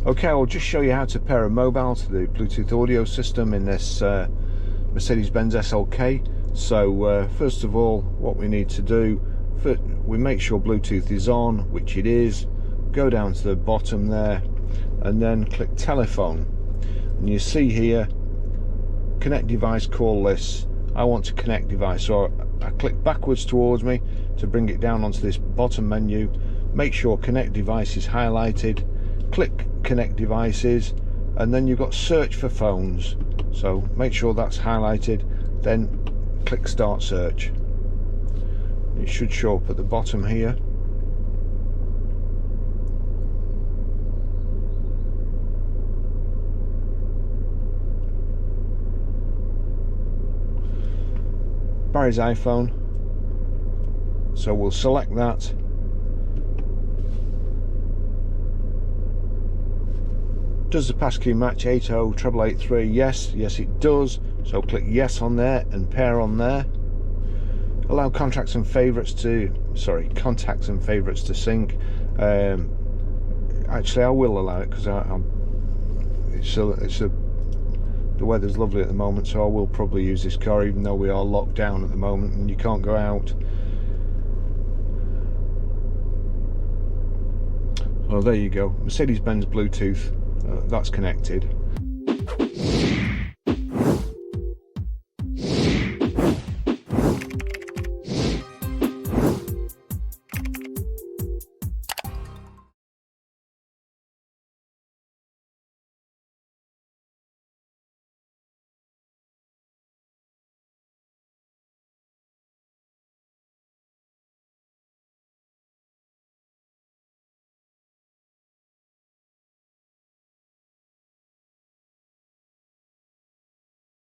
Okay, I'll just show you how to pair a mobile to the Bluetooth audio system in this Mercedes Benz SLK. So first of all, what we need to do, we make sure Bluetooth is on, which it is. Go down to the bottom there and then click telephone, and you see here connect device call list. I want to connect device, so I click backwards towards me to bring it down onto this bottom menu. Make sure connect device is highlighted, click connect devices, and then you've got search for phones, so make sure that's highlighted, then click start search. It should show up at the bottom here. Barry's iPhone, so we'll select that. Does the passkey match 8088883? Yes it does, so click yes on there and pair on there. Allow contacts and favorites to sync. Actually I will allow it because the weather's lovely at the moment, so I will probably use this car even though we are locked down at the moment and you can't go out. Oh, there you go, Mercedes Benz Bluetooth, that's connected.